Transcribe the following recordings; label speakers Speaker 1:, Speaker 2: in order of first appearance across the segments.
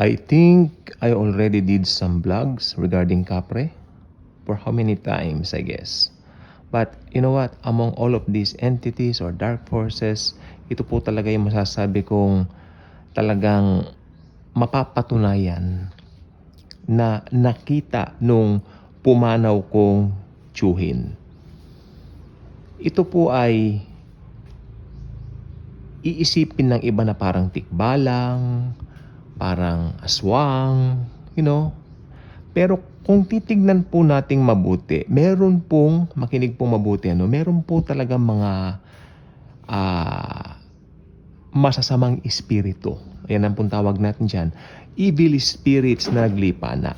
Speaker 1: I think I already did some vlogs regarding Capre. For how many times, I guess. But you know what? Among all of these entities or dark forces, ito po talaga yung masasabi kong talagang mapapatunayan na nakita nung pumanaw kong tiyuhin. Ito po ay iisipin ng iba na parang tikbalang, parang aswang, Pero kung titignan po nating mabuti, meron pong, makinig pong mabuti, meron po talaga mga masasamang espiritu. Ayan ang pong tawag natin dyan. Evil spirits na naglipana.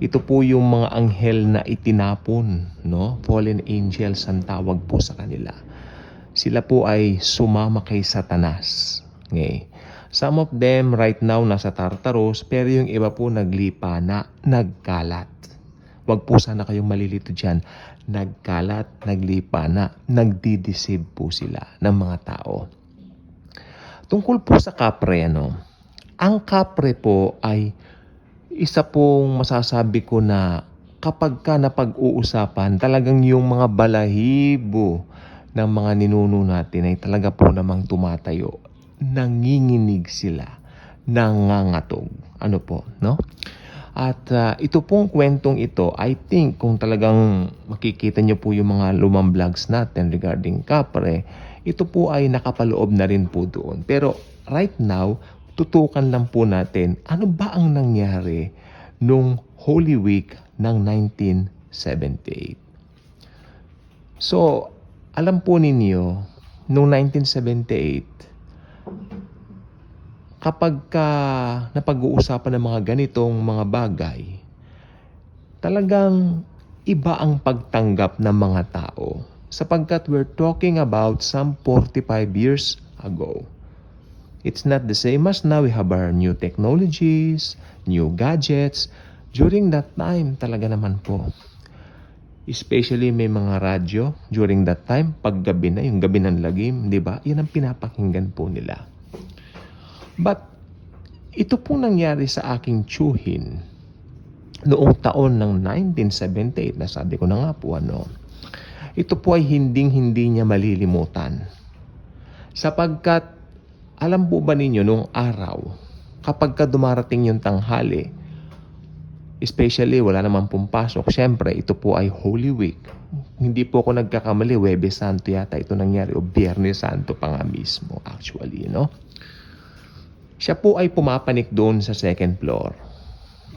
Speaker 1: Ito po yung mga anghel na itinapon, Fallen angels ang tawag po sa kanila. Sila po ay sumama kay Satanas. Okay. Some of them right now nasa Tartarus, pero yung iba po naglipana, nagkalat. Huwag po sana kayong malilito dyan. Nagkalat, naglipana, nagdi-deceive po sila ng mga tao. Tungkol po sa Capre, ang Capre po ay isa pong masasabi ko na kapag ka napag-uusapan, talagang yung mga balahibo ng mga ninuno natin ay talaga po namang tumatayo. Nanginginig sila, nangangatog. At ito pong kwentong ito, I think kung talagang makikita nyo po yung mga lumang vlogs natin regarding Capre, ito po ay nakapaloob na rin po doon. Pero right now, tutukan lang po natin ano ba ang nangyari nung Holy Week ng 1978. So, alam po ninyo, nung 1978, kapag ka napag-uusapan ng mga ganitong mga bagay, talagang iba ang pagtanggap ng mga tao. Sapagkat we're talking about some 45 years ago. It's not the same as now. We have our new technologies, new gadgets. During that time, talaga naman po. Especially may mga radyo during that time, pag gabi na, yung gabi ng lagim, di ba? Yan ang pinapakinggan po nila. But, ito po nangyari sa aking tiyuhin noong taon ng 1978, nasabi ko na nga po ito po ay hinding-hindi niya malilimutan. Sapagkat, alam po ba ninyo noong araw, kapag ka dumarating yung tanghali, especially wala naman pong pasok, syempre ito po ay Holy Week. Hindi po ako nagkakamali, Huwebes Santo yata ito nangyari o Biyernes Santo pa nga mismo actually, Siya po ay pumapanik doon sa second floor.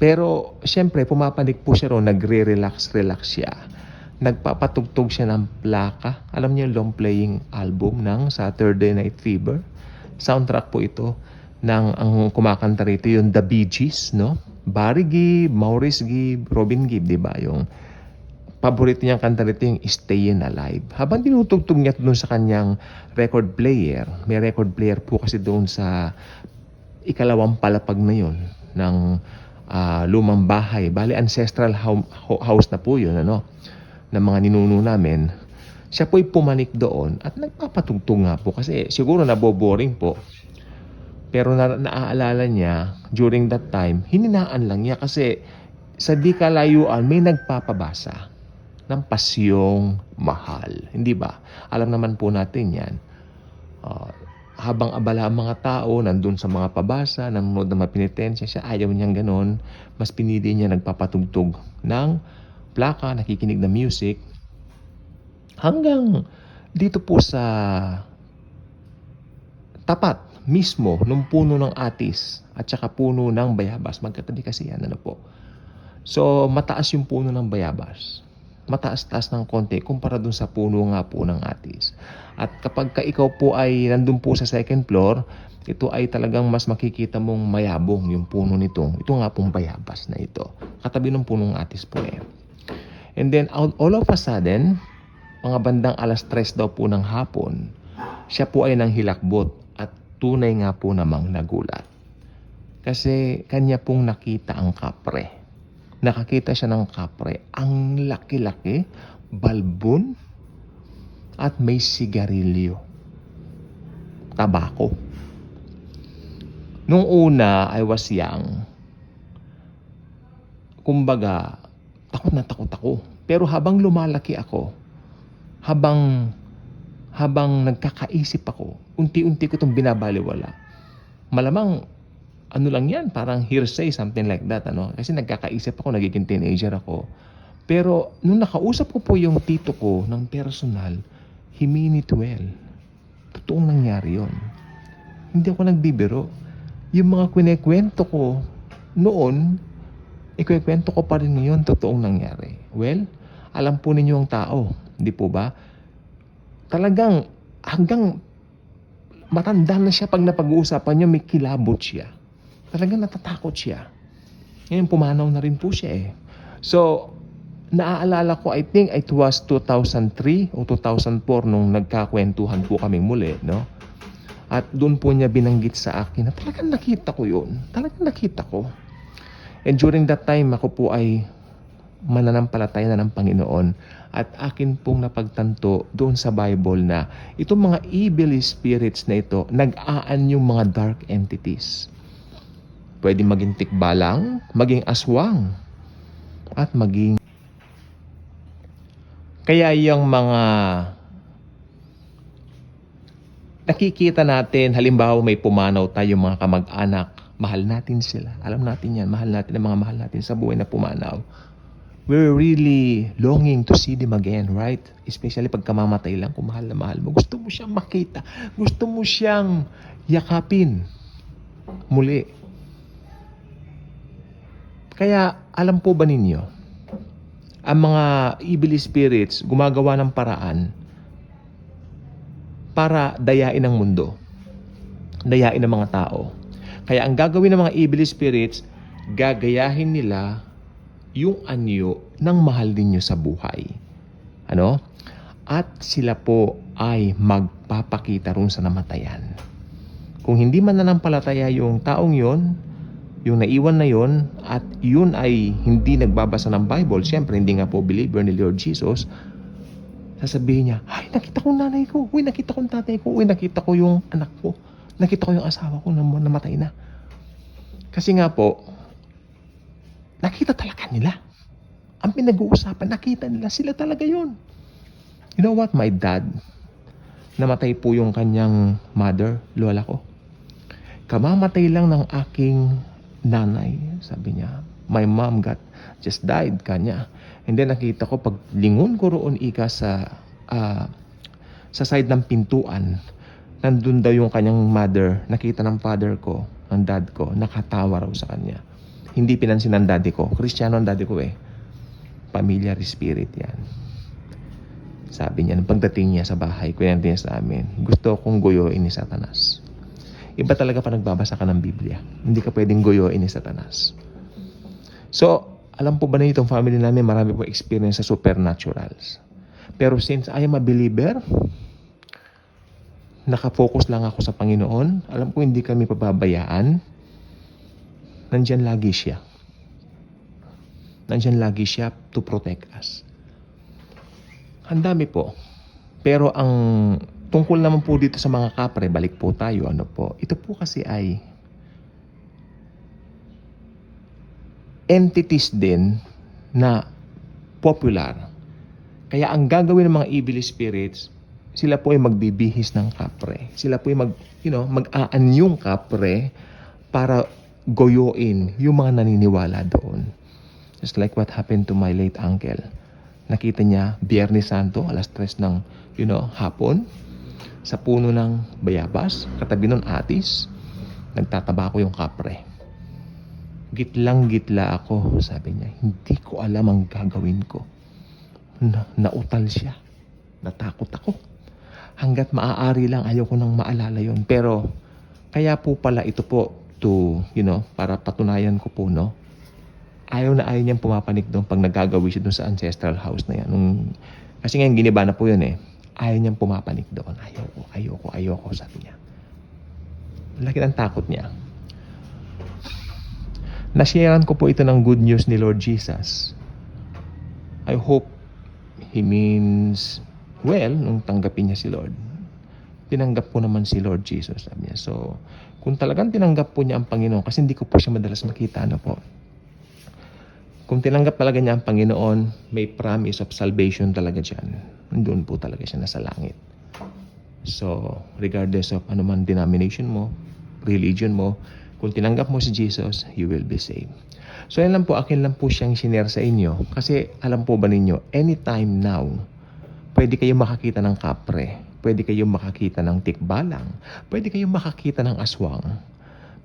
Speaker 1: Pero syempre pumapanik po siya roon, nagre-relax siya. Nagpapatugtog siya ng plaka. Alam niyo long playing album ng Saturday Night Fever. Soundtrack po ito ng ang kumakanta rito yung The Bee Gees, Barry Gibb, Maurice Gibb, Robin Gibb, di ba? Yung paborito niyang kanta rito yung Stayin' Alive. Habang tinutugtog niya doon sa kanyang record player, may record player po kasi doon sa ikalawang palapag na yun ng lumang bahay. Bali, ancestral house na po yun, ng mga ninuno namin. Siya po'y pumanik doon at nagpapatugtog nga po kasi siguro naboboring po. Pero naaalala niya, during that time, hininaan lang niya kasi sa di kalayuan may nagpapabasa ng Pasyong Mahal. Hindi ba? Alam naman po natin yan. Habang abala ang mga tao, nandun sa mga pabasa, nanonood ng mapinitensya siya, ayaw niyang ganon. Mas pinili niya nagpapatugtog ng plaka, nakikinig ng music. Hanggang dito po sa tapat mismo ng puno ng atis at saka puno ng bayabas. Magkatabi kasi yan, So, mataas yung puno ng bayabas. Mataas-taas ng konti kumpara dun sa puno nga po ng atis. At kapag ka ikaw po ay nandun po sa second floor, ito ay talagang mas makikita mong mayabong yung puno nito. Ito nga pong bayabas na ito. Katabi ng punong atis po And then all of a sudden, mga bandang 3:00 daw po ng hapon, siya po ay nanghilakbot at tunay nga po namang nagulat. Kasi kanya pong nakita ang kapre. Nakakita siya ng kapre. Ang laki-laki, balbon, at may sigarilyo. Tabako. Nung una, I was young. Kumbaga, takot na takot ako. Pero habang lumalaki ako, habang nagkakaisip ako, unti-unti ko itong binabaliwala. Malamang, ano lang yan, parang hearsay, something like that, ano? Kasi nagkakaisip ako, nagiging teenager ako. Pero, nung nakausap ko po yung tito ko ng personal, he mean it well. Totoong nangyari yon. Hindi ako nagbibiro. Yung mga kwento ko noon, ikwekwento ko pa rin ngayon, totoong nangyari. Well, alam po ninyo ang tao, di po ba? Talagang hanggang matanda na siya pag napag-uusapan niyo, may kilabot siya. Talagang natatakot siya. Ngayon, pumanaw na rin po siya eh. So, naaalala ko, I think it was 2003 o 2004 nung nagkakwentuhan po kami muli, no? At doon po niya binanggit sa akin na talagang nakita ko yun. Talagang nakita ko. And during that time, ako po ay mananampalataya na ng Panginoon. At akin pong napagtanto doon sa Bible na itong mga evil spirits na ito, nag-aan yung mga dark entities. Pwede maging tikbalang, maging aswang, at maging... Kaya yung mga nakikita natin, halimbawa may pumanaw tayo mga kamag-anak, mahal natin sila. Alam natin yan. Mahal natin ang mga mahal natin sa buhay na pumanaw. We're really longing to see them again, right? Especially pag kamamatay lang, kung mahal na mahal mo. Gusto mo siyang makita. Gusto mo siyang yakapin. Muli. Kaya, alam po ba ninyo, ang mga evil spirits gumagawa ng paraan para dayain ang mundo. Dayain ang mga tao. Kaya ang gagawin ng mga evil spirits, gagayahin nila yung anyo ng mahal ninyo sa buhay. Ano? At sila po ay magpapakita ron sa namatayan. Kung hindi man nanampalataya yung taong yon, yung naiwan na yon, at yun ay hindi nagbabasa ng Bible, siyempre hindi nga po believer ni Lord Jesus, sasabihin niya, ay, nakita ko nanay ko, uy, nakita ko tatay ko, uy, nakita ko yung anak ko, nakita ko yung asawa ko na namatay na. Kasi nga po, nakita talaga nila. Ang pinag-uusapan, nakita nila, sila talaga yun. You know what, my dad, namatay po yung kanyang mother, lola ko. Kamamatay lang ng aking nanay, sabi niya, my mom just died, kanya. And then nakita ko, pag lingon ko roon ika sa side ng pintuan, nandun daw yung kanyang mother, nakita ng father ko, ng dad ko, nakatawa raw sa kanya. Hindi pinansin ng daddy ko. Kristiyano ang daddy ko eh. Familiar spirit yan. Sabi niya, nung pagdating niya sa bahay, kwento niya sa amin, gusto kong goyoin ni Satanas. Iba talaga pa nagbabasa ka ng Biblia. Hindi ka pwedeng goyoin ni Satanas. So, alam po ba na itong family namin, marami po experience sa supernaturals. Pero since I am a believer, nakafocus lang ako sa Panginoon, alam ko hindi kami pababayaan, nandyan lagi siya. Nandyan lagi siya to protect us. Ang dami po. Pero ang tungkol naman po dito sa mga kapre, balik po tayo, ano po, ito po kasi ay entities din na popular. Kaya ang gagawin ng mga evil spirits, sila po ay magbibihis ng kapre. Sila po ay mag-aanyong kapre para goyoin yung mga naniniwala doon. Just like what happened to my late uncle. Nakita niya, Biyernes Santo, alas 3 ng hapon, sa puno ng bayabas, katabi ng atis, nagtatabako yung kapre. Gitlang-gitla ako, sabi niya. Hindi ko alam ang gagawin ko. Nautal siya. Natakot ako. Hanggat maaari lang, ayaw ko nang maalala yon. Pero, kaya po pala ito po, para patunayan ko po, ayaw na ayaw niyang pumapanik doon pag nagagawi siya doon sa ancestral house na yan. Kasi ngayon, giniba na po yun eh. Ayaw niyang pumapanik doon. Ayoko, sabi niya. Laki ng takot niya. Nasharean ko po ito ng good news ni Lord Jesus. I hope He means well nung tanggapin niya si Lord. tinanggap ko naman si Lord Jesus, sabi niya. So, kung talagang tinanggap po niya ang Panginoon, kasi hindi ko po siya madalas makita, ano po. Kung tinanggap talaga niya ang Panginoon, may promise of salvation talaga dyan. Doon po talaga siya nasa langit. So, regardless of ano man denomination mo, religion mo, kung tinanggap mo si Jesus, you will be saved. So, yan lang po, akin lang po siyang sinare sa inyo. Kasi, alam po ba ninyo, anytime now, pwede kayong makakita ng kapre, pwede kayong makakita ng tikbalang, pwede kayong makakita ng aswang.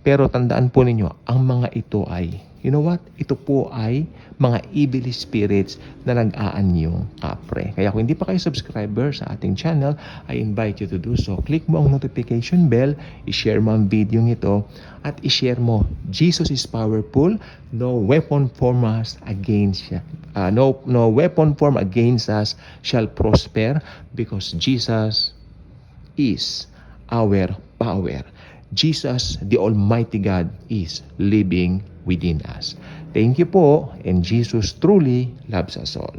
Speaker 1: Pero tandaan po ninyo, ang mga ito ay, you know what? Ito po ay mga evil spirits na nag-aanyong kapre. Kaya kung hindi pa kayo subscriber sa ating channel, I invite you to do so. Click mo ang notification bell, i-share mo ang video ito, at i-share mo, Jesus is powerful, no weapon formed against no weapon formed against us shall prosper, because Jesus is our power. Jesus, the Almighty God, is living within us. Thank you po, and Jesus truly loves us all.